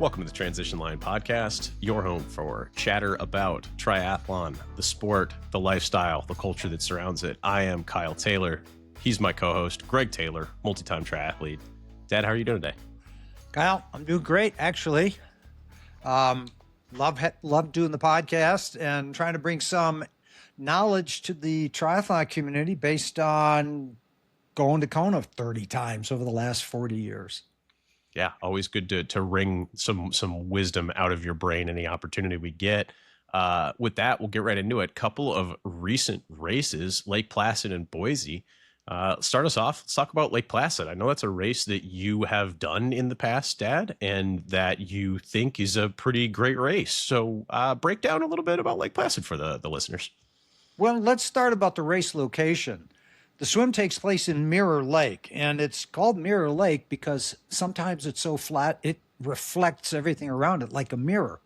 Welcome to the Transition Line Podcast, your home for chatter about triathlon, the sport, the lifestyle, the culture that surrounds it. I am Kyle Taylor. He's my co-host, Greg Taylor, multi-time triathlete. Dad, how are you doing today? Kyle, I'm doing great, actually. Love doing the podcast and trying to bring some knowledge to the triathlon community based on going to Kona 30 times over the last 40 years. Yeah, always good to wring some wisdom out of your brain any opportunity we get. With that, we'll get right into it. Couple of recent races, Lake Placid and Boise. Start us off. Let's talk about Lake Placid. I know that's a race that you have done in the past, Dad, and that you think is a pretty great race. So break down a little bit about Lake Placid for the listeners. Well, let's start about the race location. The swim takes place in Mirror Lake, and it's called Mirror Lake because sometimes it's so flat, it reflects everything around it like a mirror.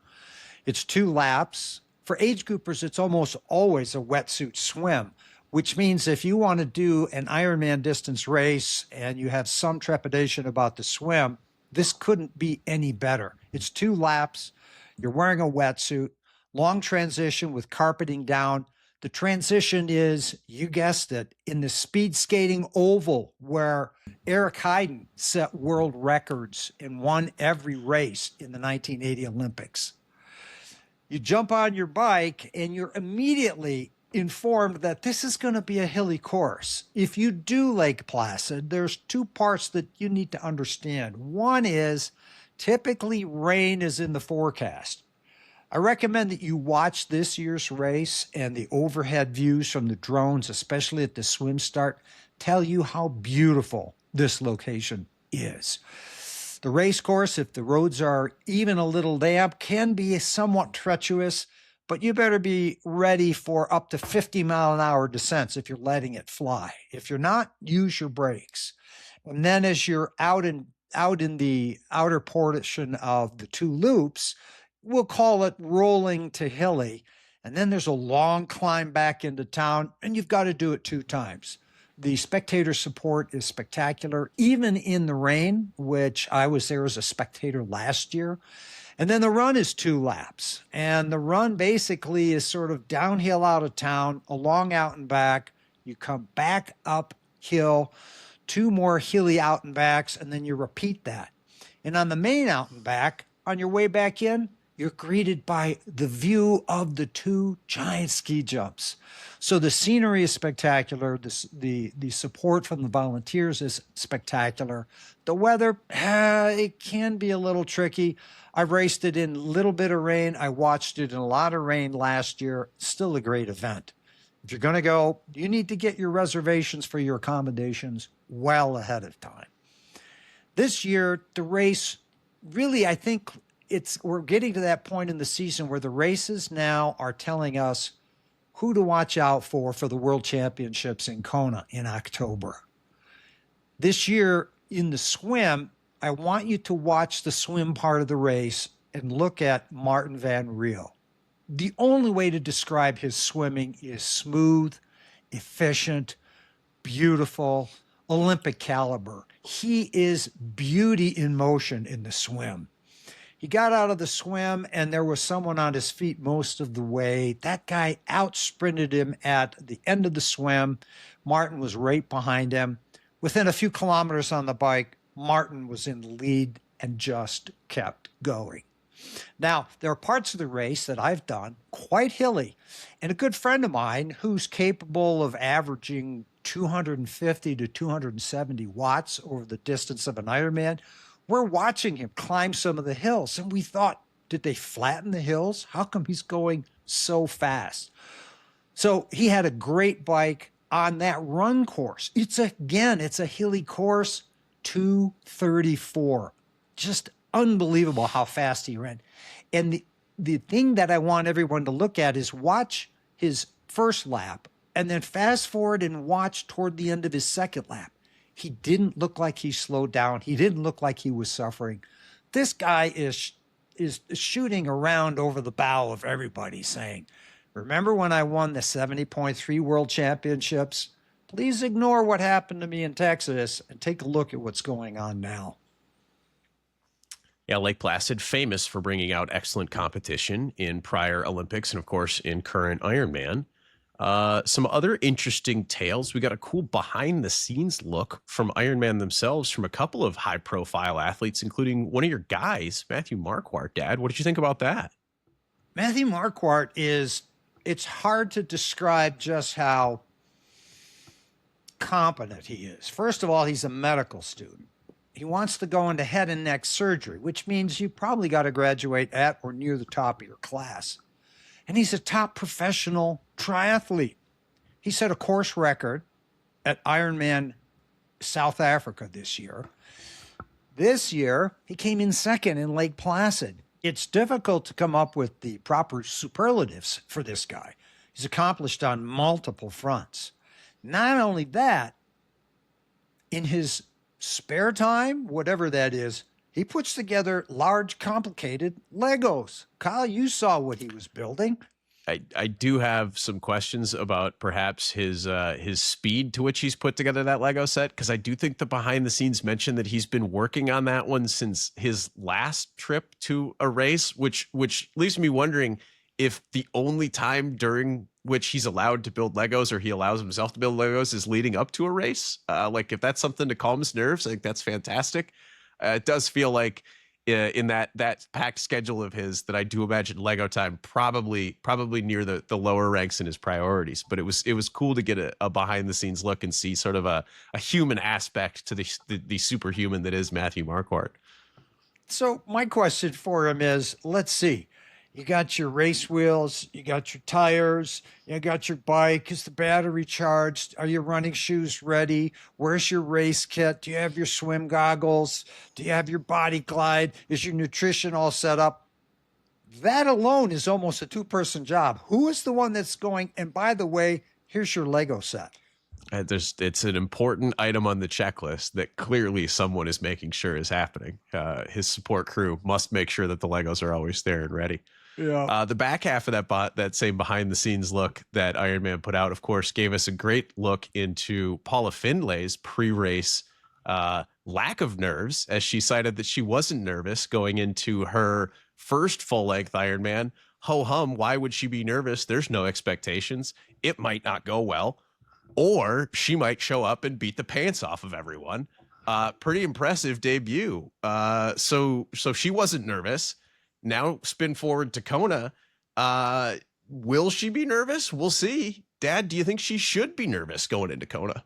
It's 2 laps. For age groupers, it's almost always a wetsuit swim, which means if you want to do an Ironman distance race and you have some trepidation about the swim, this couldn't be any better. It's 2 laps. You're wearing a wetsuit, long transition with carpeting down. The transition is, you guessed it, in the speed skating oval where Eric Heiden set world records and won every race in the 1980 Olympics. You jump on your bike and you're immediately informed that this is going to be a hilly course. If you do Lake Placid, there's 2 parts that you need to understand. One is typically rain is in the forecast. I recommend that you watch this year's race, and the overhead views from the drones, especially at the swim start, tell you how beautiful this location is. The race course, if the roads are even a little damp, can be somewhat treacherous, but you better be ready for up to 50-mile-an-hour descents if you're letting it fly. If you're not, use your brakes. And then as you're out in the outer portion of the 2 loops, we'll call it rolling to hilly. And then there's a long climb back into town, and you've got to do it 2 times. The spectator support is spectacular, even in the rain, which I was there as a spectator last year. And then the run is 2 laps. And the run basically is sort of downhill out of town, along out and back. You come back uphill, 2 more hilly out and backs, and then you repeat that. And on the main out and back, on your way back in, you're greeted by the view of the 2 giant ski jumps. So the scenery is spectacular. The support from the volunteers is spectacular. The weather, it can be a little tricky. I've raced it in a little bit of rain. I watched it in a lot of rain last year. Still a great event. If you're going to go, you need to get your reservations for your accommodations well ahead of time. This year, the race, really, I think we're getting to that point in the season where the races now are telling us who to watch out for the World Championships in Kona in October. This year in the swim, I want you to watch the swim part of the race and look at Martin van Riel. The only way to describe his swimming is smooth, efficient, beautiful, Olympic caliber. He is beauty in motion in the swim. He got out of the swim, and there was someone on his feet most of the way. That guy out-sprinted him at the end of the swim. Martin was right behind him. Within a few kilometers on the bike, Martin was in the lead and just kept going. Now, there are parts of the race that I've done, quite hilly, and a good friend of mine who's capable of averaging 250 to 270 watts over the distance of an Ironman. We're watching him climb some of the hills, and we thought, did they flatten the hills? How come he's going so fast? So he had a great bike on that run course. It's a hilly course, 234. Just unbelievable how fast he ran. And the thing that I want everyone to look at is watch his first lap and then fast forward and watch toward the end of his second lap. He didn't look like he slowed down. He didn't look like he was suffering. This guy is shooting around over the bow of everybody saying, remember when I won the 70.3 World Championships? Please ignore what happened to me in Texas and take a look at what's going on now. Yeah, Lake Placid, famous for bringing out excellent competition in prior Olympics and, of course, in current Ironman. Some other interesting tales. We got a cool behind the scenes look from Ironman themselves from a couple of high profile athletes, including one of your guys, Matthew Marquart. Dad, what did you think about that? Matthew Marquart is, it's hard to describe just how competent he is. First of all, he's a medical student. He wants to go into head and neck surgery, which means you probably got to graduate at or near the top of your class. And he's a top professional triathlete. He set a course record at Ironman South Africa this year. This year, he came in second in Lake Placid. It's difficult to come up with the proper superlatives for this guy. He's accomplished on multiple fronts. Not only that, in his spare time, whatever that is, he puts together large, complicated Legos. Kyle, you saw what he was building. I do have some questions about perhaps his speed to which he's put together that Lego set, because I do think the behind the scenes mentioned that he's been working on that one since his last trip to a race, which leaves me wondering if the only time during which he's allowed to build Legos, or he allows himself to build Legos, is leading up to a race. Like if that's something to calm his nerves, I think that's fantastic. It does feel like in that packed schedule of his that I do imagine Lego time probably near the lower ranks in his priorities. But it was cool to get a behind the scenes look and see sort of a human aspect to the superhuman that is Matthew Marquardt. So my question for him is, let's see. You got your race wheels, you got your tires, you got your bike. Is the battery charged? Are your running shoes ready? Where's your race kit? Do you have your swim goggles? Do you have your body glide? Is your nutrition all set up? That alone is almost a two-person job. Who is the one that's going, and by the way, here's your Lego set? It's an important item on the checklist that clearly someone is making sure is happening. His support crew must make sure that the Legos are always there and ready. Yeah. The back half of that same behind the scenes look that Ironman put out, of course, gave us a great look into Paula Findlay's pre-race lack of nerves, as she cited that she wasn't nervous going into her first full-length Ironman. Ho hum, why would she be nervous? There's no expectations. It might not go well, or she might show up and beat the pants off of everyone. Pretty impressive debut. So she wasn't nervous. Now spin forward to Kona. Will she be nervous? We'll see. Dad, do you think she should be nervous going into Kona?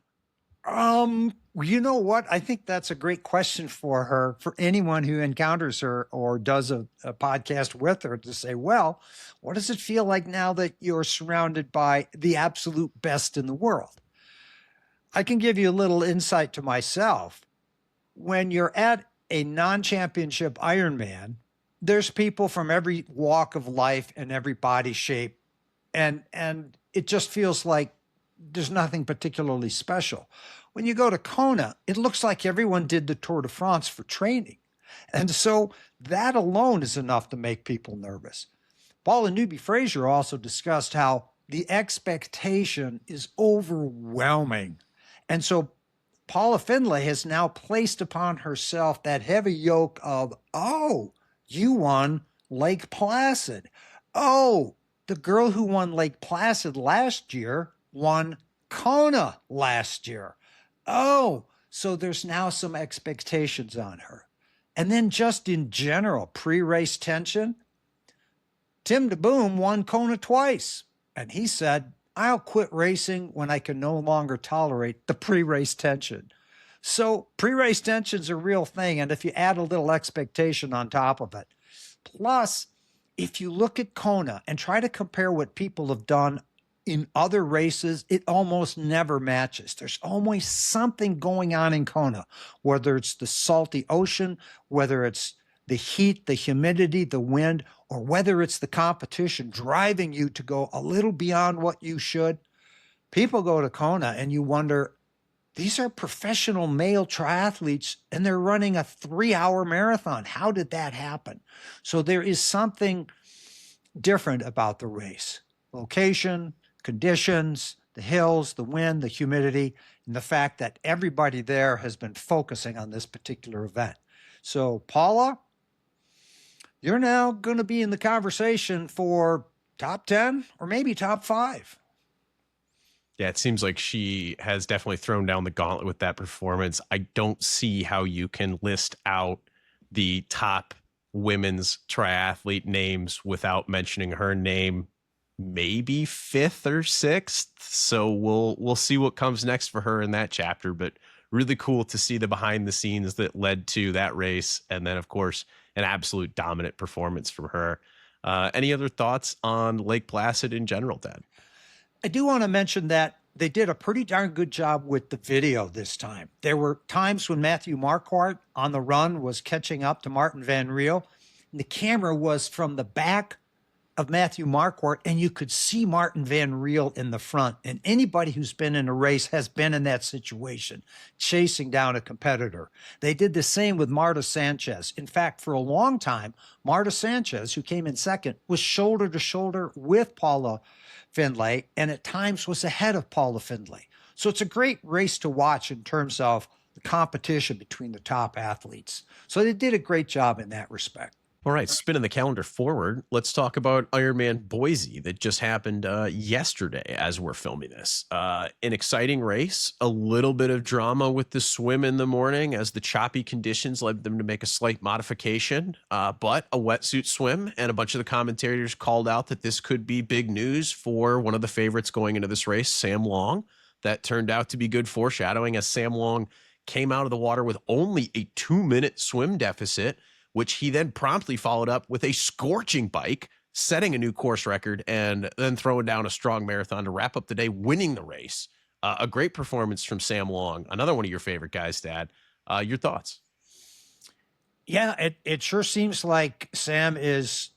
You know what? I think that's a great question for her, for anyone who encounters her or does a podcast with her, to say, well, what does it feel like now that you're surrounded by the absolute best in the world? I can give you a little insight to myself. When you're at a non-championship Ironman, there's people from every walk of life and every body shape. And it just feels like there's nothing particularly special. When you go to Kona, it looks like everyone did the Tour de France for training. And so that alone is enough to make people nervous. Paula Newby-Fraser also discussed how the expectation is overwhelming. And so Paula Findlay has now placed upon herself that heavy yoke of, oh, you won Lake Placid. Oh, the girl who won Lake Placid last year won Kona last year. Oh, so there's now some expectations on her. And then just in general, pre-race tension, Tim DeBoom won Kona twice. And he said, I'll quit racing when I can no longer tolerate the pre-race tension. So pre-race tension's a real thing. And if you add a little expectation on top of it, plus, if you look at Kona and try to compare what people have done in other races, it almost never matches. There's always something going on in Kona, whether it's the salty ocean, whether it's the heat, the humidity, the wind, or whether it's the competition driving you to go a little beyond what you should. People go to Kona and you wonder, these are professional male triathletes and they're running a 3-hour marathon. How did that happen? So there is something different about the race. Location, conditions, the hills, the wind, the humidity, and the fact that everybody there has been focusing on this particular event. So Paula, you're now going to be in the conversation for top 10 or maybe top 5. Yeah, it seems like she has definitely thrown down the gauntlet with that performance. I don't see how you can list out the top women's triathlete names without mentioning her name, maybe fifth or sixth. So we'll see what comes next for her in that chapter. But really cool to see the behind the scenes that led to that race, and then of course an absolute dominant performance from her. Any other thoughts on Lake Placid in general, Dad? I do want to mention that they did a pretty darn good job with the video this time. There were times when Matthew Marquart on the run was catching up to Martin Van Riel, and the camera was from the back of Matthew Marquart, and you could see Martin Van Riel in the front. And anybody who's been in a race has been in that situation, chasing down a competitor. They did the same with Marta Sanchez. In fact, for a long time, Marta Sanchez, who came in second, was shoulder to shoulder with Paula Findlay, and at times was ahead of Paula Findlay. So it's a great race to watch in terms of the competition between the top athletes. So they did a great job in that respect. All right, spinning the calendar forward, let's talk about Ironman Boise that just happened yesterday as we're filming this. An exciting race, a little bit of drama with the swim in the morning as the choppy conditions led them to make a slight modification, but a wetsuit swim, and a bunch of the commentators called out that this could be big news for one of the favorites going into this race, Sam Long. That turned out to be good foreshadowing as Sam Long came out of the water with only a 2-minute swim deficit, which he then promptly followed up with a scorching bike, setting a new course record, and then throwing down a strong marathon to wrap up the day, winning the race. A great performance from Sam Long, another one of your favorite guys, Dad. Your thoughts? Yeah, it sure seems like Sam is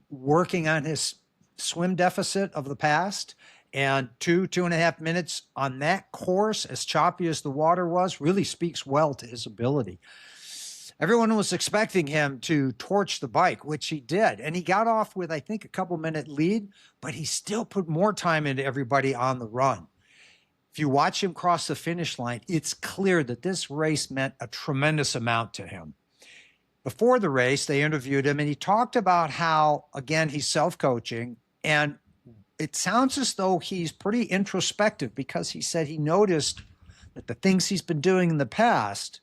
working on his swim deficit of the past. And 2.5 minutes on that course, as choppy as the water was, really speaks well to his ability. Everyone was expecting him to torch the bike, which he did. And he got off with, I think, a couple-minute lead, but he still put more time into everybody on the run. If you watch him cross the finish line, it's clear that this race meant a tremendous amount to him. Before the race, they interviewed him, and he talked about how, again, he's self-coaching. And it sounds as though he's pretty introspective, because he said he noticed that the things he's been doing in the past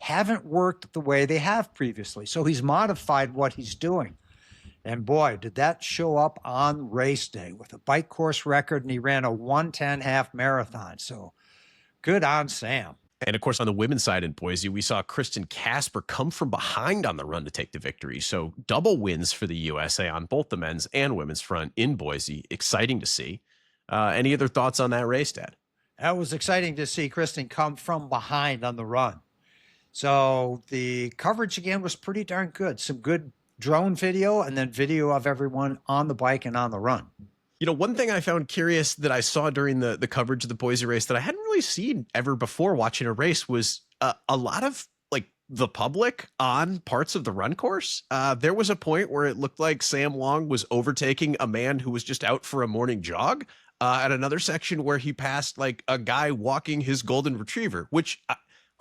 haven't worked the way they have previously. So he's modified what he's doing. And boy, did that show up on race day with a bike course record, and he ran a 1:10 half marathon. So good on Sam. And of course, on the women's side in Boise, we saw Kristen Casper come from behind on the run to take the victory. So double wins for the USA on both the men's and women's front in Boise. Exciting to see. Any other thoughts on that race, Dad? That was exciting to see Kristen come from behind on the run. So the coverage again was pretty darn good. Some good drone video, and then video of everyone on the bike and on the run. You know, one thing I found curious that I saw during the coverage of the Boise race that I hadn't really seen ever before watching a race was a lot of like the public on parts of the run course. There was a point where it looked like Sam Long was overtaking a man who was just out for a morning jog. At another section where he passed like a guy walking his golden retriever, which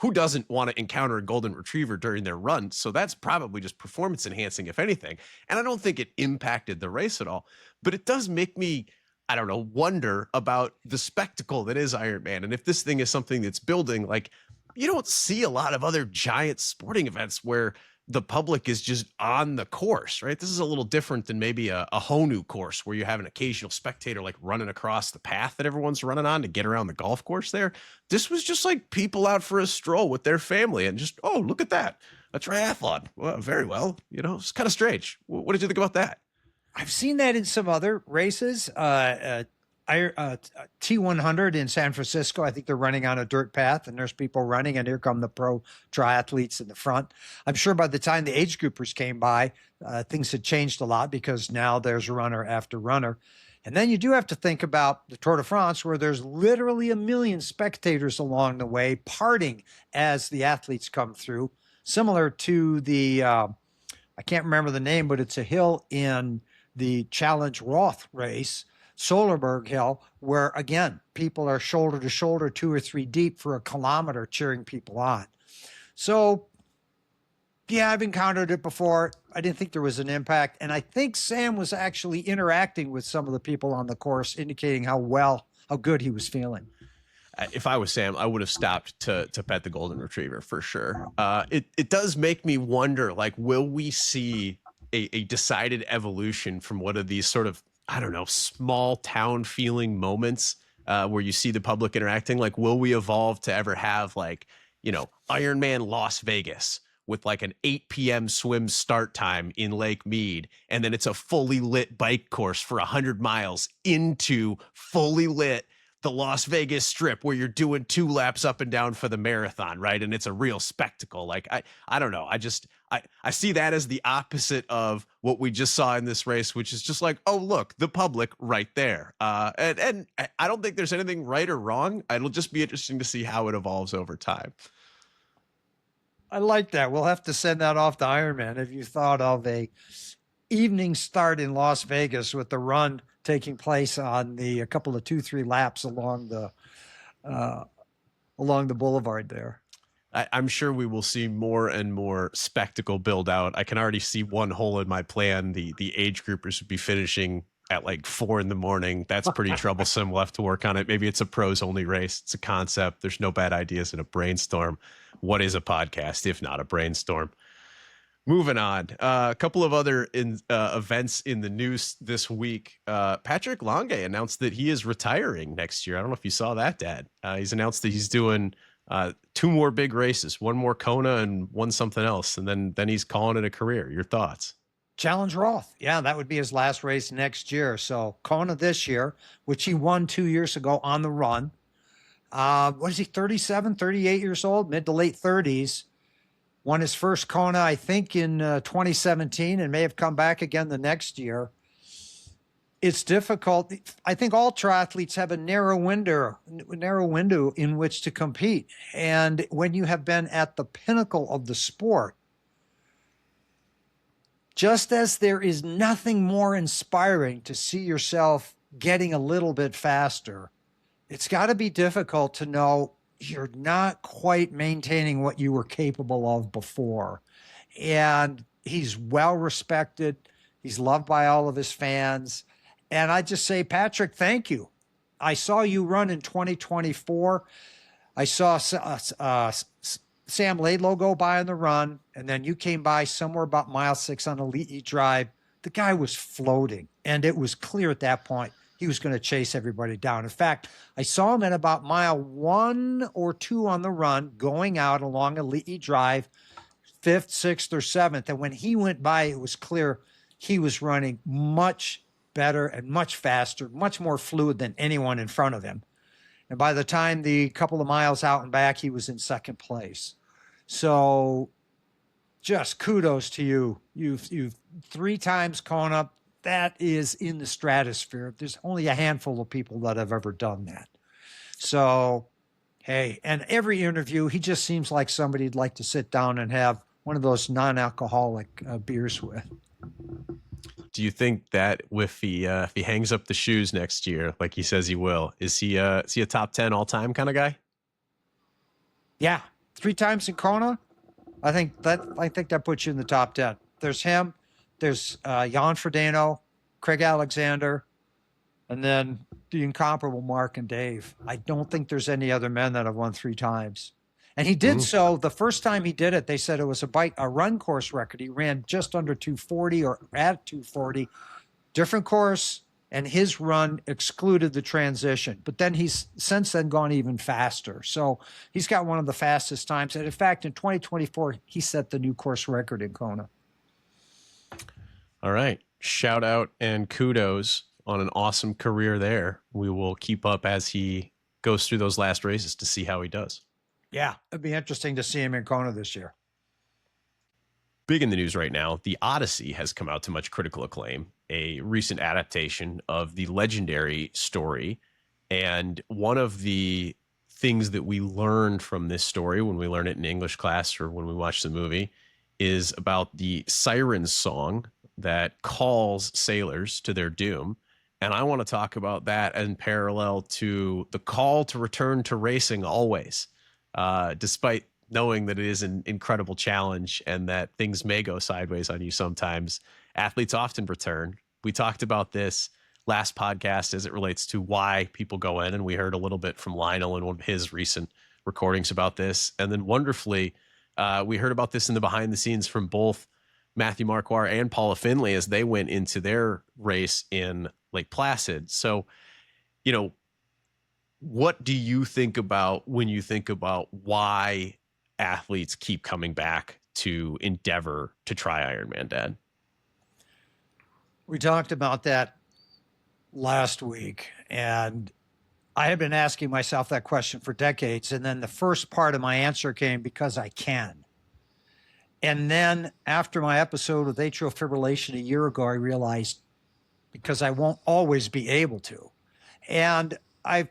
who doesn't want to encounter a golden retriever during their run? So that's probably just performance enhancing, if anything. And I don't think it impacted the race at all, but it does make me, I don't know, wonder about the spectacle that is Ironman. And if this thing is something that's building, like you don't see a lot of other giant sporting events where the public is just on the course, right? This is a little different than maybe a Honu course where you have an occasional spectator like running across the path that everyone's running on to get around the golf course there. This was just like people out for a stroll with their family and just, oh, look at that. A triathlon. Well, very well. You know, it's kind of strange. What did you think about that? I've seen that in some other races. T100 in San Francisco, I think they're running on a dirt path, and there's people running, and here come the pro triathletes in the front. I'm sure by the time the age groupers came by, things had changed a lot, because now there's runner after runner. And then you do have to think about the Tour de France, where there's literally 1 million spectators along the way, parting as the athletes come through, similar to the, I can't remember the name, but it's a hill in the Challenge Roth race, Solerberg Hill, where again, people are shoulder to shoulder, 2 or 3 deep for a kilometer cheering people on. So Yeah, I've encountered it before. I didn't think there was an impact. And I think Sam was actually interacting with some of the people on the course, indicating how good he was feeling. If I was Sam, I would have stopped to pet the golden retriever for sure. It does make me wonder, like, will we see a decided evolution from one of these sort of, I don't know, small town feeling moments where you see the public interacting? Like, will we evolve to ever have, like, Ironman Las Vegas with like an 8 p.m. swim start time in Lake Mead, and then it's a fully lit bike course for 100 miles into fully lit the Las Vegas Strip where you're doing 2 laps up and down for the marathon, right? And it's a real spectacle. Like, I don't know. I see that as the opposite of what we just saw in this race, which is just like, oh, look, the public right there. And I don't think there's anything right or wrong. It'll just be interesting to see how it evolves over time. I like that. We'll have to send that off to Ironman. Have you thought of a evening start in Las Vegas with the run taking place on a couple of 2-3 laps along the boulevard there? I'm sure we will see more and more spectacle build out. I can already see one hole in my plan. The age groupers would be finishing at like 4 a.m. That's pretty troublesome. We'll have to work on it. Maybe it's a pros only race. It's a concept. There's no bad ideas in a brainstorm. What is a podcast if not a brainstorm? Moving on. A couple of other events in the news this week. Patrick Lange announced that he is retiring next year. I don't know if you saw that, Dad. He's announced that he's doing 2 more big races, one more Kona and one something else. And then he's calling it a career. Your thoughts? Challenge Roth. Yeah, that would be his last race next year. So Kona this year, which he won 2 years ago on the run. What is he, 37, 38 years old, mid to late 30s. Won his first Kona, I think, in 2017 and may have come back again the next year. It's difficult. I think all triathletes have a narrow window in which to compete. And when you have been at the pinnacle of the sport, just as there is nothing more inspiring to see yourself getting a little bit faster, it's got to be difficult to know you're not quite maintaining what you were capable of before. And he's well respected. He's loved by all of his fans. And I just say, Patrick, thank you. I saw you run in 2024. I saw Sam Laidlow go by on the run, and then you came by somewhere about mile 6 on Elite Drive. The guy was floating, and it was clear at that point he was going to chase everybody down. In fact, I saw him at about mile 1 or 2 on the run, going out along Elite Drive, 5th, 6th, or 7th. And when he went by, it was clear he was running much better and much faster, much more fluid than anyone in front of him. And by the time the couple of miles out and back, he was in 2nd place. So just kudos to you. You've 3 times Kona. That is in the stratosphere. There's only a handful of people that have ever done that. So, hey, and every interview, he just seems like somebody you'd like to sit down and have one of those non-alcoholic beers with. Do you think that if he hangs up the shoes next year, like he says he will, is he a top 10 all time kind of guy? Yeah, 3 times in Kona. I think that puts you in the top 10. There's him. There's Jan Frodeno, Craig Alexander, and then the incomparable Mark and Dave. I don't think there's any other men that have won 3 times. And he did so the first time he did it. They said it was a run course record. He ran just under 240 or at 240, different course, and his run excluded the transition. But then he's since then gone even faster. So he's got one of the fastest times. And in fact, in 2024, he set the new course record in Kona. All right. Shout out and kudos on an awesome career there. We will keep up as he goes through those last races to see how he does. Yeah, it'd be interesting to see him in Kona this year. Big in the news right now, the Odyssey has come out to much critical acclaim, a recent adaptation of the legendary story. And one of the things that we learned from this story when we learned it in English class or when we watched the movie is about the siren song that calls sailors to their doom. And I want to talk about that in parallel to the call to return to racing always. Despite knowing that it is an incredible challenge and that things may go sideways on you sometimes, athletes often return. We talked about this last podcast as it relates to why people go in, and we heard a little bit from Lionel in one of his recent recordings about this. And then wonderfully, we heard about this in the behind the scenes from both Matthew Marquart and Paula Findlay as they went into their race in Lake Placid. So, you know, what do you think about when you think about why athletes keep coming back to endeavor to try Ironman, Dad? We talked about that last week, and I have been asking myself that question for decades. And then the first part of my answer came because I can. And then after my episode with atrial fibrillation a year ago, I realized because I won't always be able to. And I've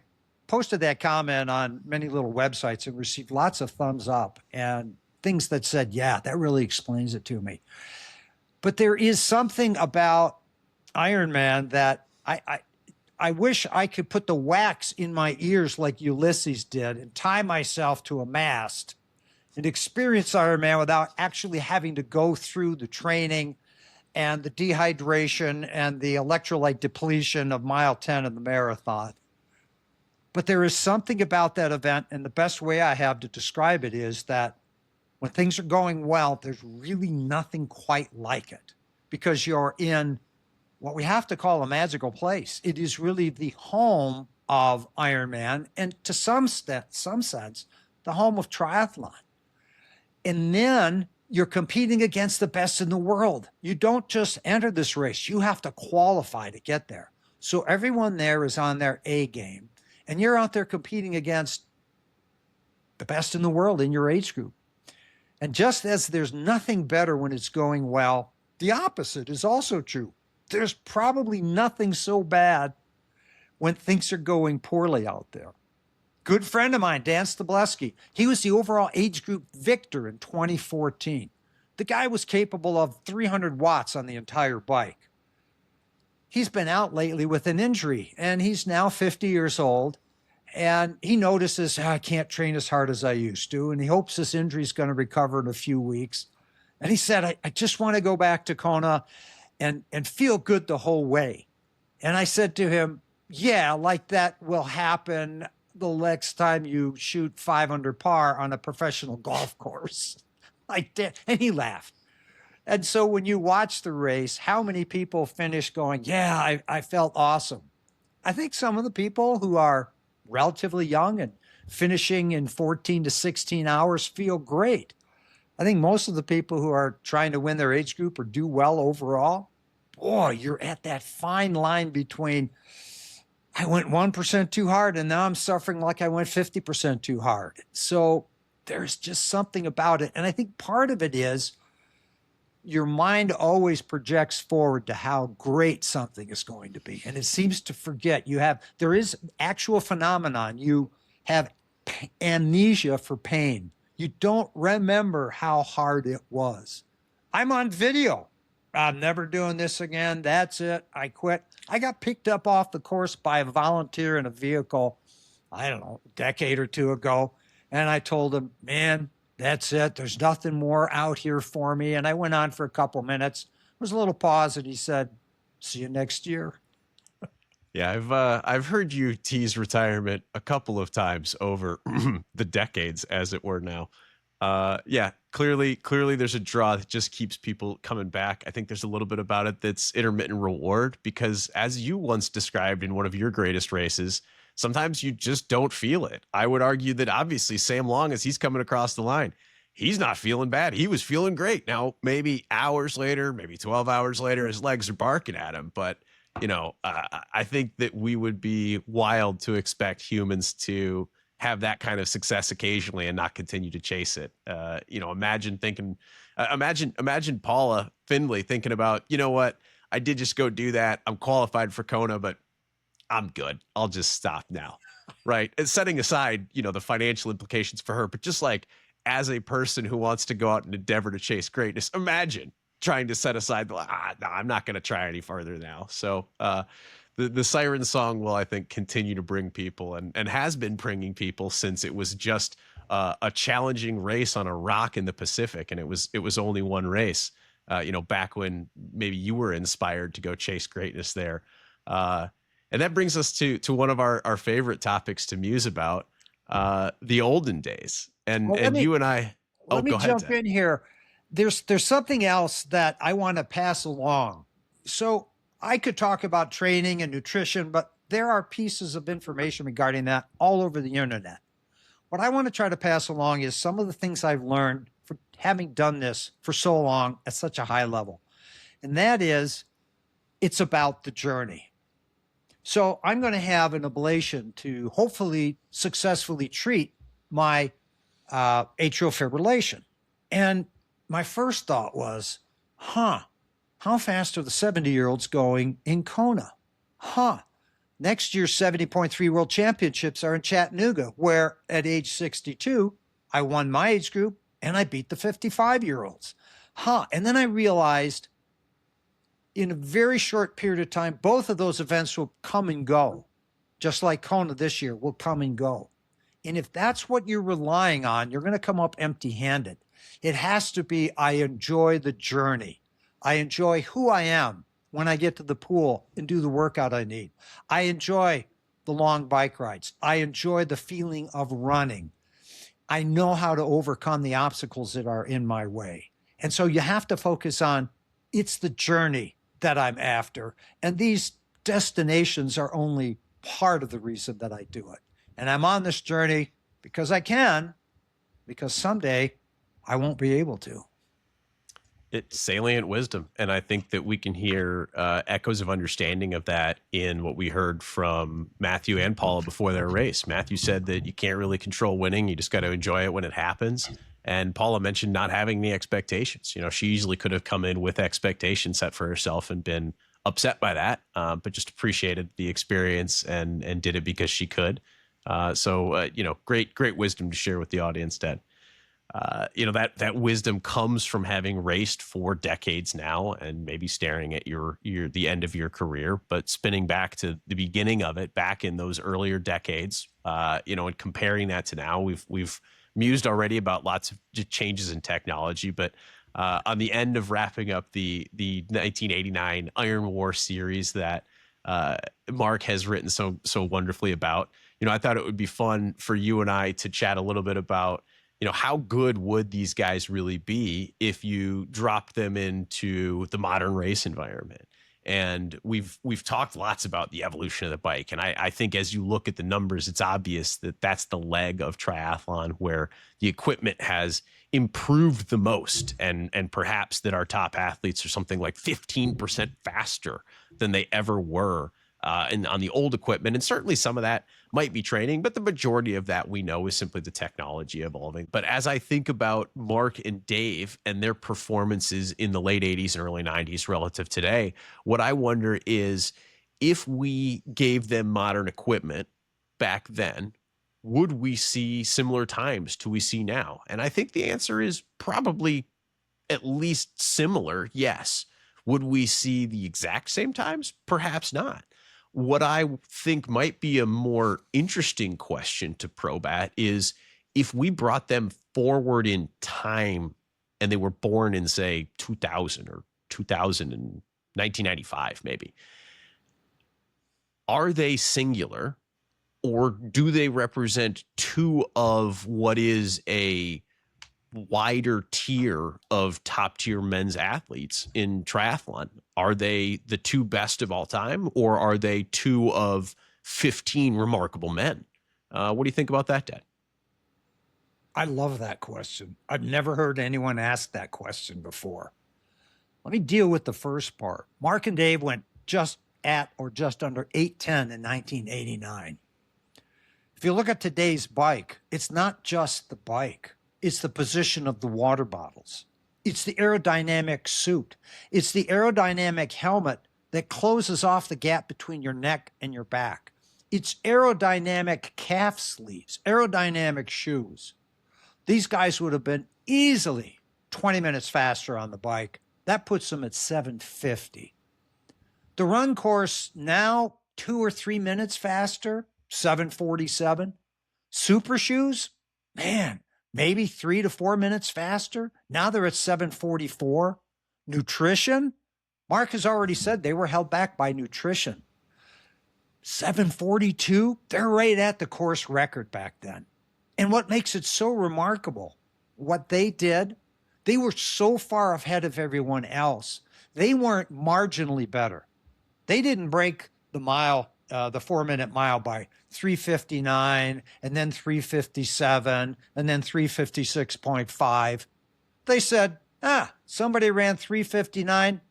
posted that comment on many little websites and received lots of thumbs up and things that said, yeah, that really explains it to me. But there is something about Ironman that I wish I could put the wax in my ears like Ulysses did and tie myself to a mast and experience Ironman without actually having to go through the training and the dehydration and the electrolyte depletion of mile 10 of the marathon. But there is something about that event, and the best way I have to describe it is that when things are going well, there's really nothing quite like it because you're in what we have to call a magical place. It is really the home of Ironman and to some sense, the home of triathlon. And then you're competing against the best in the world. You don't just enter this race. You have to qualify to get there. So everyone there is on their A game. And you're out there competing against the best in the world in your age group. And just as there's nothing better when it's going well, the opposite is also true. There's probably nothing so bad when things are going poorly out there. Good friend of mine, Dan Stableski, he was the overall age group victor in 2014. The guy was capable of 300 watts on the entire bike. He's been out lately with an injury, and he's now 50 years old, and he notices, I can't train as hard as I used to, and he hopes this injury is going to recover in a few weeks. And he said, I just want to go back to Kona and feel good the whole way. And I said to him, yeah, like that will happen the next time you shoot 500 par on a professional golf course. Like that. And he laughed. And so when you watch the race, how many people finish going, yeah, I felt awesome. I think some of the people who are relatively young and finishing in 14 to 16 hours feel great. I think most of the people who are trying to win their age group or do well overall, boy, you're at that fine line between I went 1% too hard and now I'm suffering like I went 50% too hard. So there's just something about it. And I think part of it is your mind always projects forward to how great something is going to be. And it seems to forget there is actual phenomenon. You have amnesia for pain. You don't remember how hard it was. I'm on video. I'm never doing this again. That's it. I quit. I got picked up off the course by a volunteer in a vehicle, I don't know, a decade or two ago. And I told him, man, that's it. There's nothing more out here for me. And I went on for a couple minutes. There was a little pause and he said, see you next year. Yeah, I've heard you tease retirement a couple of times over the decades, as it were now. Yeah, clearly there's a draw that just keeps people coming back. I think there's a little bit about it that's intermittent reward because as you once described in one of your greatest races, sometimes you just don't feel it. I would argue that obviously Sam Long, as he's coming across the line, he's not feeling bad. He was feeling great. Now, maybe hours later, maybe 12 hours later, his legs are barking at him. But, you know, I think that we would be wild to expect humans to have that kind of success occasionally and not continue to chase it. You know, imagine Paula Findlay thinking about, you know what, I did just go do that. I'm qualified for Kona, but I'm good. I'll just stop now. Right. And setting aside, you know, the financial implications for her, but just like as a person who wants to go out and endeavor to chase greatness, imagine trying to set aside, no, I'm not going to try any further now. So the siren song will, I think, continue to bring people and has been bringing people since it was just a challenging race on a rock in the Pacific, and it was only one race. Back when maybe you were inspired to go chase greatness there. And that brings us to one of our favorite topics to muse about, the olden days. And Well, let and me you and I. Oh, let me go ahead, jump Ted. in here. There's something else that I want to pass along. So I could talk about training and nutrition, but there are pieces of information regarding that all over the internet. What I want to try to pass along is some of the things I've learned for having done this for so long at such a high level. And that is, it's about the journey. So I'm going to have an ablation to hopefully successfully treat my atrial fibrillation. And my first thought was, how fast are the 70-year-olds going in Kona? Next year's 70.3 World Championships are in Chattanooga, where at age 62, I won my age group and I beat the 55-year-olds. And then I realized in a very short period of time, both of those events will come and go, just like Kona this year will come and go. And if that's what you're relying on, you're going to come up empty-handed. It has to be, I enjoy the journey. I enjoy who I am when I get to the pool and do the workout I need. I enjoy the long bike rides. I enjoy the feeling of running. I know how to overcome the obstacles that are in my way. And so you have to focus on, it's the journey that I'm after. And these destinations are only part of the reason that I do it. And I'm on this journey because I can, because someday I won't be able to. It's salient wisdom, and I think that we can hear echoes of understanding of that in what we heard from Matthew and Paula before their race. Matthew said that you can't really control winning; you just got to enjoy it when it happens. And Paula mentioned not having the expectations. She easily could have come in with expectations set for herself and been upset by that, but just appreciated the experience and did it because she could. Great wisdom to share with the audience, Ted. That wisdom comes from having raced for decades now and maybe staring at the end of your career, but spinning back to the beginning of it, back in those earlier decades, and comparing that to now. We've mused already about lots of changes in technology, but on the end of wrapping up the 1989 Iron War series that Mark has written so wonderfully about, I thought it would be fun for you and I to chat a little bit about, how good would these guys really be if you drop them into the modern race environment? And we've talked lots about the evolution of the bike. And I think as you look at the numbers, it's obvious that that's the leg of triathlon where the equipment has improved the most. And perhaps that our top athletes are something like 15% faster than they ever were on the old equipment. And certainly some of that might be training, but the majority of that we know is simply the technology evolving. But as I think about Mark and Dave and their performances in the late 80s and early 90s relative today, what I wonder is if we gave them modern equipment back then, would we see similar times to we see now? And I think the answer is probably at least similar, yes. Would we see the exact same times? Perhaps not. What I think might be a more interesting question to probe at is if we brought them forward in time and they were born in, say, 2000 or 2000 and 1995, maybe, are they singular or do they represent two of what is a wider tier of top tier men's athletes in triathlon? Are they the two best of all time, or are they two of 15 remarkable men? What do you think about that, Dad? I love that question. I've never heard anyone ask that question before. Let me deal with the first part. Mark and Dave went just at or just under 810 in 1989. If you look at today's bike, it's not just the bike. It's the position of the water bottles. It's the aerodynamic suit. It's the aerodynamic helmet that closes off the gap between your neck and your back. It's aerodynamic calf sleeves, aerodynamic shoes. These guys would have been easily 20 minutes faster on the bike. That puts them at 750. The run course now 2 or 3 minutes faster, 747. Super shoes, man, maybe 3 to 4 minutes faster. Now they're at 7:44. Nutrition, Mark has already said they were held back by nutrition. 7:42, they're right at the course record back then. And what makes it so remarkable, what they did, they were so far ahead of everyone else. They weren't marginally better. They didn't break the mile, the 4 minute mile by 3:59 and then 3:57 and then 3:56.5. They said, somebody ran 3:59.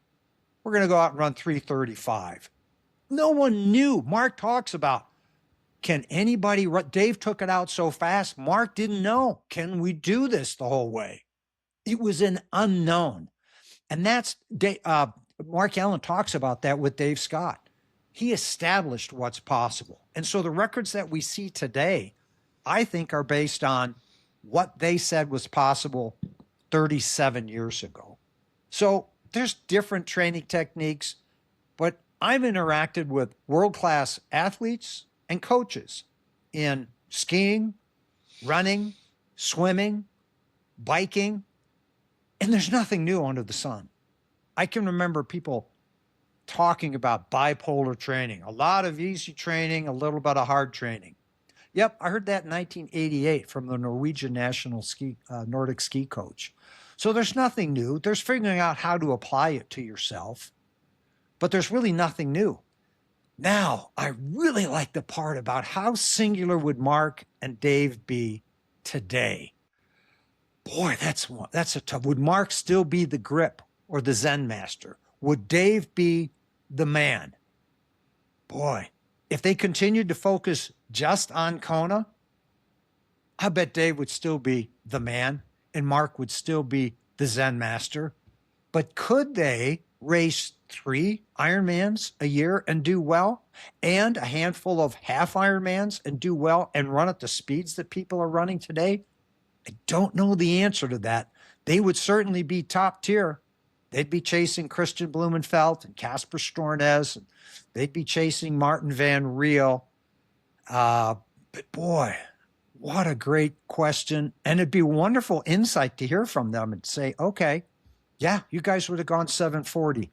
We're going to go out and run 3:35. No one knew. Mark talks about, can anybody run? Dave took it out so fast. Mark didn't know. Can we do this the whole way? It was an unknown. And that's, Mark Allen talks about that with Dave Scott. He established what's possible. And so the records that we see today, I think, are based on what they said was possible 37 years ago. So there's different training techniques, but I've interacted with world-class athletes and coaches in skiing, running, swimming, biking, and there's nothing new under the sun. I can remember people talking about bipolar training, a lot of easy training, a little bit of hard training. Yep, I heard that in 1988 from the Norwegian national Nordic ski coach. So there's nothing new. There's figuring out how to apply it to yourself, but there's really nothing new. Now, I really like the part about how singular would Mark and Dave be today. Boy, that's a tough. Would Mark still be the grip or the Zen master? Would Dave be the man? Boy, if they continued to focus just on Kona, I bet Dave would still be the man and Mark would still be the Zen master. But could they race 3 Ironmans a year and do well, and a handful of half Ironmans and do well, and run at the speeds that people are running today? I don't know the answer to that. They would certainly be top tier. They'd be chasing Christian Blumenfeld and Casper Stornes, and they'd be chasing Martin Van Riel. But boy, what a great question. And it'd be wonderful insight to hear from them and say, okay, yeah, you guys would have gone 7:40.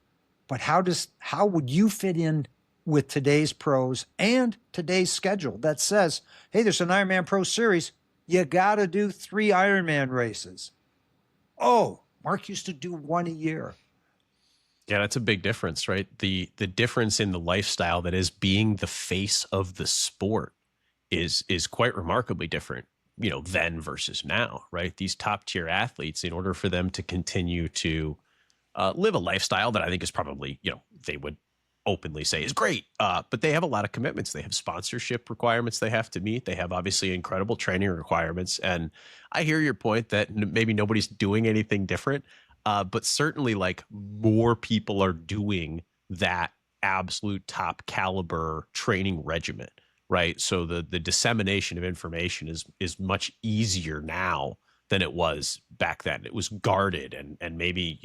But how would you fit in with today's pros and today's schedule that says, hey, there's an Ironman Pro Series. You got to do 3 Ironman races. Oh, Mark used to do 1 a year. Yeah, that's a big difference, right? The difference in the lifestyle that is being the face of the sport is quite remarkably different, then versus now, right? These top tier athletes, in order for them to continue to live a lifestyle that I think is probably, they would openly say is great, but they have a lot of commitments. They have sponsorship requirements they have to meet. They have obviously incredible training requirements. And I hear your point that maybe nobody's doing anything different, but certainly like more people are doing that absolute top caliber training regimen, right? So the dissemination of information is much easier now than it was back then. It was guarded and maybe,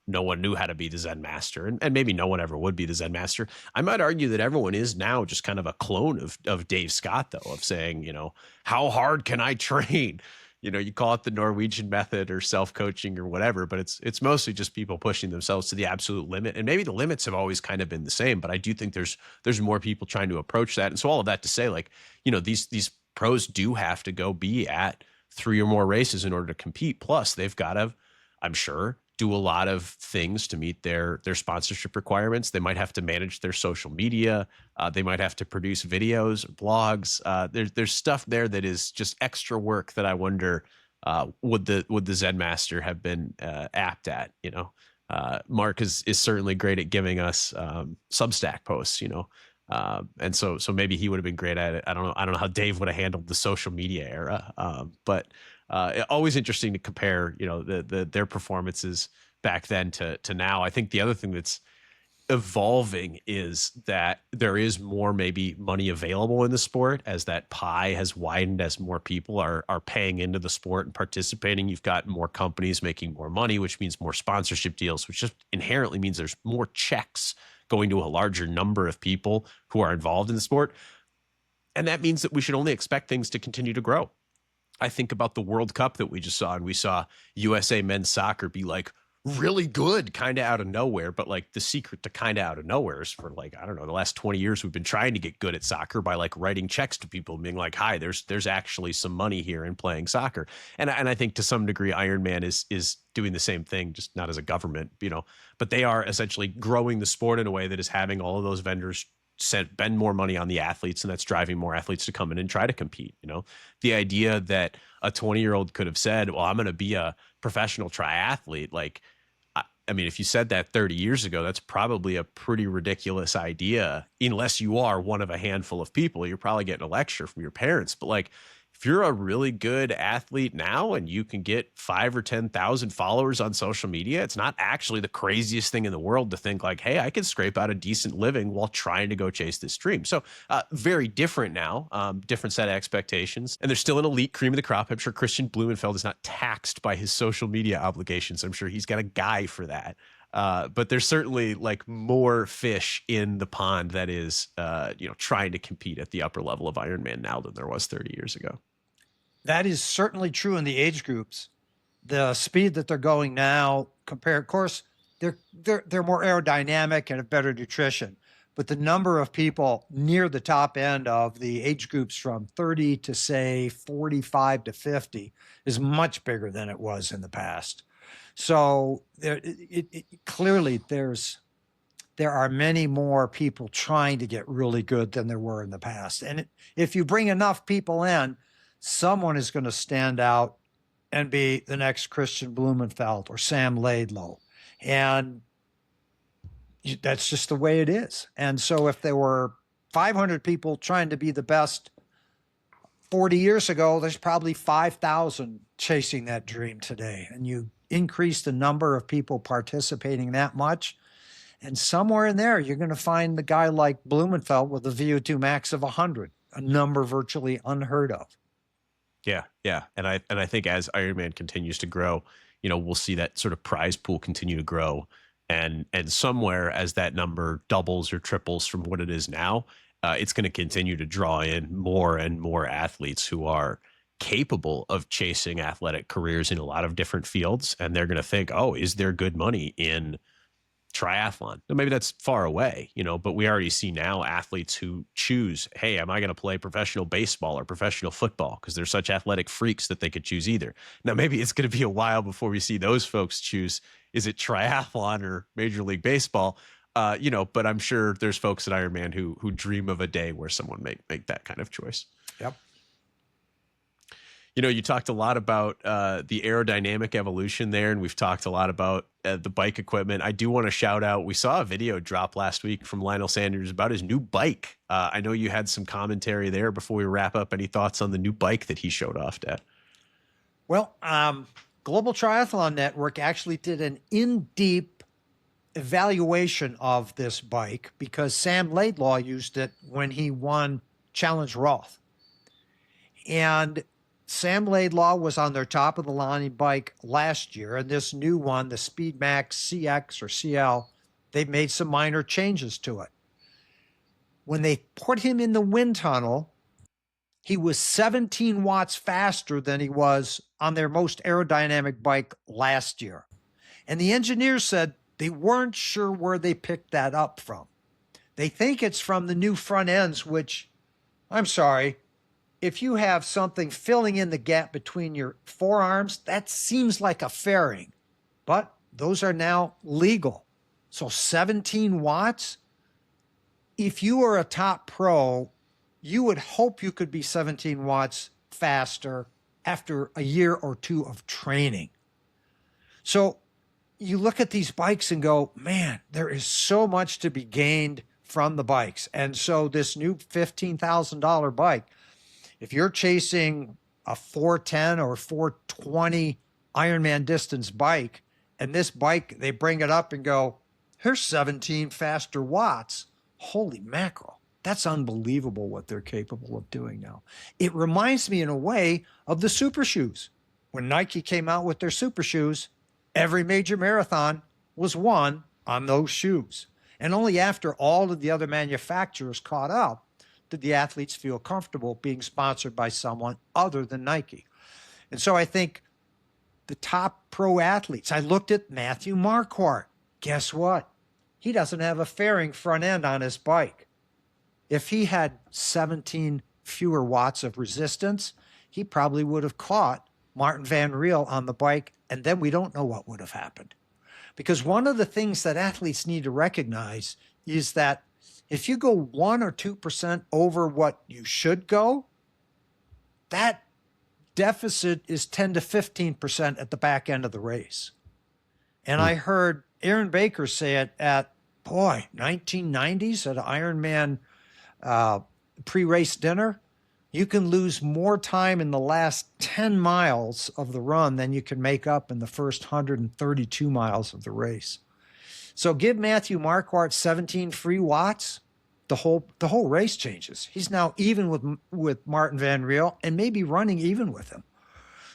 no one knew how to be the Zen master and maybe no one ever would be the Zen master. I might argue that everyone is now just kind of a clone of Dave Scott, though, of saying, how hard can I train? You call it the Norwegian method or self-coaching or whatever, but it's mostly just people pushing themselves to the absolute limit. And maybe the limits have always kind of been the same, but I do think there's more people trying to approach that. And so all of that to say, like, these pros do have to go be at 3 or more races in order to compete. Plus they've got to, I'm sure, do a lot of things to meet their sponsorship requirements. They might have to manage their social media. They might have to produce videos or blogs. There's stuff there that is just extra work that I wonder, would the Zen master have been apt at? Mark is certainly great at giving us Substack posts, and so maybe he would have been great at it. I don't know how Dave would have handled the social media era, but always interesting to compare, their performances back then to now. I think the other thing that's evolving is that there is more maybe money available in the sport as that pie has widened, as more people are paying into the sport and participating. You've got more companies making more money, which means more sponsorship deals, which just inherently means there's more checks going to a larger number of people who are involved in the sport. And that means that we should only expect things to continue to grow. I think about the World Cup that we just saw, and we saw USA men's soccer be like really good kind of out of nowhere. But like the secret to kind of out of nowhere is for like, I don't know, the last 20 years, we've been trying to get good at soccer by like writing checks to people and being like, hi, there's actually some money here in playing soccer. And I think to some degree, Ironman is doing the same thing, just not as a government, but they are essentially growing the sport in a way that is having all of those vendors spend more money on the athletes, and that's driving more athletes to come in and try to compete. The idea that a 20-year-old could have said, well, I'm going to be a professional triathlete. Like, I mean, if you said that 30 years ago, that's probably a pretty ridiculous idea, unless you are one of a handful of people. You're probably getting a lecture from your parents. But like, if you're a really good athlete now and you can get 5 or 10,000 followers on social media, it's not actually the craziest thing in the world to think like, hey, I can scrape out a decent living while trying to go chase this dream. So very different now, different set of expectations. And there's still an elite cream of the crop. I'm sure Christian Blumenfeld is not taxed by his social media obligations. I'm sure he's got a guy for that. But there's certainly like more fish in the pond that is, trying to compete at the upper level of Ironman now than there was 30 years ago. That is certainly true in the age groups. The speed that they're going now, of course, they're more aerodynamic and have better nutrition. But the number of people near the top end of the age groups from 30 to say 45 to 50 is much bigger than it was in the past. So clearly there are many more people trying to get really good than there were in the past. And if you bring enough people in, someone is going to stand out and be the next Christian Blumenfeld or Sam Laidlow. And that's just the way it is. And so if there were 500 people trying to be the best 40 years ago, there's probably 5,000 chasing that dream today. And you increase the number of people participating that much, and somewhere in there, you're going to find the guy like Blumenfeld with a VO2 max of 100, a number virtually unheard of. Yeah. And I think as Ironman continues to grow, we'll see that sort of prize pool continue to grow. And somewhere as that number doubles or triples from what it is now, it's going to continue to draw in more and more athletes who are capable of chasing athletic careers in a lot of different fields. And they're going to think, oh, is there good money in triathlon? Now, maybe that's far away, but we already see now athletes who choose, hey, am I going to play professional baseball or professional football? Because they're such athletic freaks that they could choose either. Now, maybe it's going to be a while before we see those folks choose, is it triathlon or Major League Baseball? But I'm sure there's folks at Ironman who dream of a day where someone make that kind of choice. Yep. You talked a lot about the aerodynamic evolution there, and we've talked a lot about the bike equipment. I do want to shout out, we saw a video drop last week from Lionel Sanders about his new bike. I know you had some commentary there before we wrap up. Any thoughts on the new bike that he showed off, Dad? Well, Global Triathlon Network actually did an in-depth evaluation of this bike because Sam Laidlaw used it when he won Challenge Roth. And Sam Laidlaw was on their top of the line bike last year, and this new one, the Speedmax CX or CL, they've made some minor changes to it. When they put him in the wind tunnel, he was 17 watts faster than he was on their most aerodynamic bike last year. And the engineers said they weren't sure where they picked that up from. They think it's from the new front ends, which, I'm sorry, if you have something filling in the gap between your forearms, that seems like a fairing, but those are now legal. So 17 watts, if you are a top pro, you would hope you could be 17 watts faster after a year or two of training. So you look at these bikes and go, man, there is so much to be gained from the bikes. And so this new $15,000 bike, if you're chasing a 410 or 420 Ironman distance bike, and this bike, they bring it up and go, here's 17 faster watts. Holy mackerel. That's unbelievable what they're capable of doing now. It reminds me in a way of the super shoes. When Nike came out with their super shoes, every major marathon was won on those shoes. And only after all of the other manufacturers caught up did the athletes feel comfortable being sponsored by someone other than Nike. And so I think the top pro athletes, I looked at Matthew Marquart. Guess what? He doesn't have a fairing front end on his bike. If he had 17 fewer watts of resistance, he probably would have caught Martin Van Riel on the bike, and then we don't know what would have happened. Because one of the things that athletes need to recognize is that if you go 1 or 2% over what you should go, that deficit is 10 to 15% at the back end of the race. And I heard Aaron Baker say it at, 1990s at an Ironman pre-race dinner. You can lose more time in the last 10 miles of the run than you can make up in the first 132 miles of the race. So give Matthew Marquart 17 free watts, the whole race changes. He's now even with Martin Van Riel and maybe running even with him.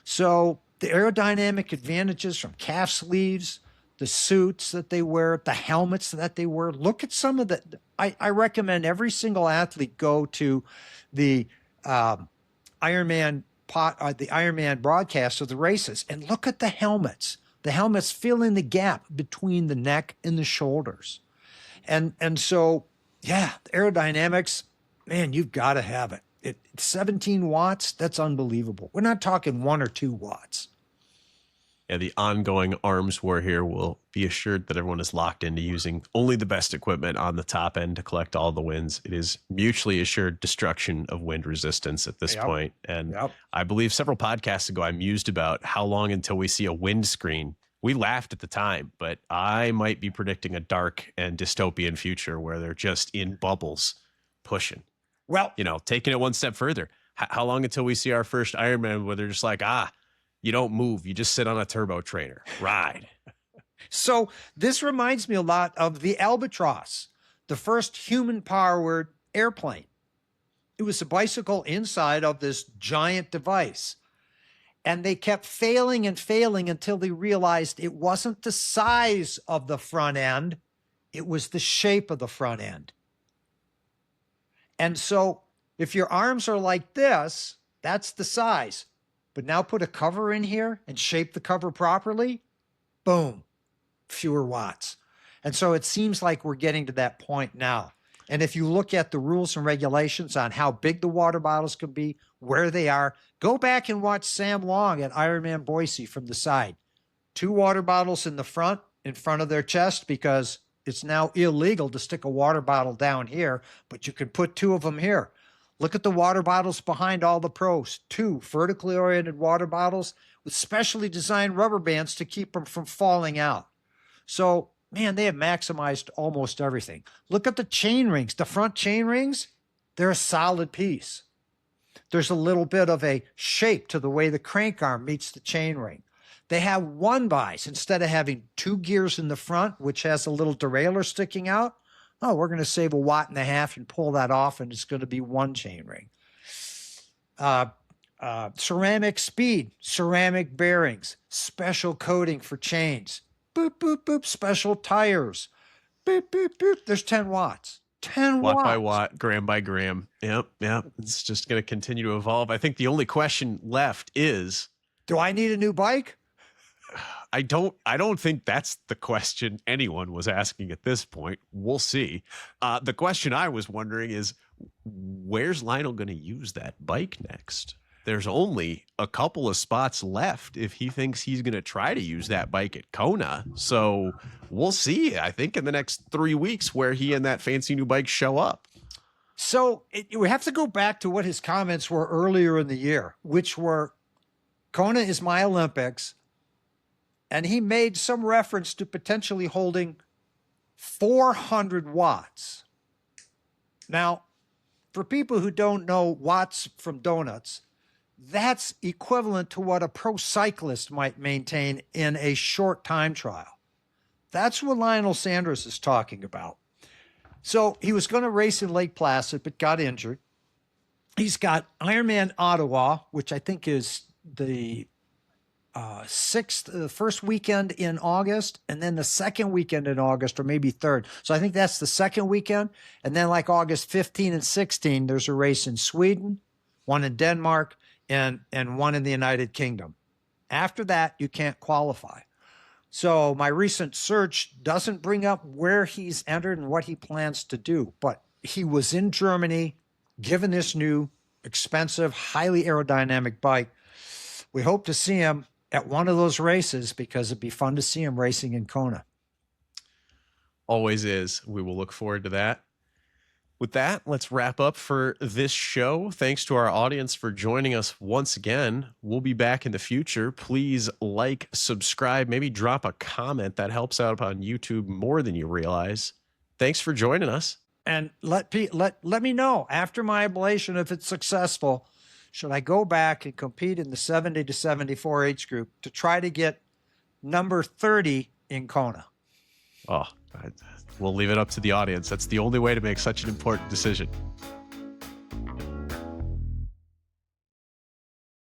So the aerodynamic advantages from calf sleeves, the suits that they wear, the helmets that they wear. Look at some of the, I recommend every single athlete go to the Ironman broadcast of the races and look at the helmets. The helmets fill in the gap between the neck and the shoulders. And so, yeah, the aerodynamics, man, you've got to have it. 17 watts, that's unbelievable. We're not talking 1 or 2 watts. Yeah, the ongoing arms war here will be assured that everyone is locked into using only the best equipment on the top end to collect all the wins. It is mutually assured destruction of wind resistance at this point. And I believe several podcasts ago, I mused about how long until we see a windscreen. We laughed at the time, but I might be predicting a dark and dystopian future where they're just in bubbles pushing. Well, taking it one step further. How long until we see our first Ironman where they're just like, you don't move. You just sit on a turbo trainer. Ride. So this reminds me a lot of the Albatross, the first human-powered airplane. It was a bicycle inside of this giant device. And they kept failing and failing until they realized it wasn't the size of the front end. It was the shape of the front end. And so if your arms are like this, that's the size. But now put a cover in here and shape the cover properly, boom, fewer watts. And so it seems like we're getting to that point now. And if you look at the rules and regulations on how big the water bottles can be, where they are, go back and watch Sam Long at Ironman Boise from the side. 2 water bottles in the front of their chest, because it's now illegal to stick a water bottle down here, but you can put 2 of them here. Look at the water bottles behind all the pros. 2 vertically oriented water bottles with specially designed rubber bands to keep them from falling out. So, man, they have maximized almost everything. Look at the chain rings. The front chain rings, they're a solid piece. There's a little bit of a shape to the way the crank arm meets the chain ring. They have 1-bys instead of having 2 gears in the front, which has a little derailleur sticking out. Oh, we're going to save 1.5 watts and pull that off, and it's going to be 1 chain ring. Ceramic speed, ceramic bearings, special coating for chains. Boop, boop, boop, special tires. Boop, boop, boop. There's 10 watts. 10 watts. Watt by watt, gram by gram. Yep. It's just going to continue to evolve. I think the only question left is, do I need a new bike? I don't think that's the question anyone was asking at this point. We'll see. The question I was wondering is, where's Lionel going to use that bike next? There's only a couple of spots left if he thinks he's going to try to use that bike at Kona. So we'll see, I think, in the next 3 weeks where he and that fancy new bike show up. So we have to go back to what his comments were earlier in the year, which were, Kona is my Olympics. And he made some reference to potentially holding 400 watts. Now, for people who don't know watts from donuts, that's equivalent to what a pro cyclist might maintain in a short time trial. That's what Lionel Sanders is talking about. So he was going to race in Lake Placid, but got injured. He's got Ironman Ottawa, which I think is the first weekend in August, and then the second weekend in August, or maybe third. So I think that's the second weekend. And then like August 15 and 16, there's a race in Sweden, one in Denmark, and one in the United Kingdom. After that, you can't qualify. So my recent search doesn't bring up where he's entered and what he plans to do, but he was in Germany, given this new, expensive, highly aerodynamic bike. We hope to see him at one of those races because it'd be fun to see him racing in Kona. Always is. We will look forward to that. With that, let's wrap up for this show. Thanks to our audience for joining us once again. We'll be back in the future. Please like, subscribe, maybe drop a comment. That helps out on YouTube more than you realize. Thanks for joining us. And let me know after my ablation if it's successful. Should I go back and compete in the 70 to 74 age group to try to get number 30 in Kona? Oh, we'll leave it up to the audience. That's the only way to make such an important decision.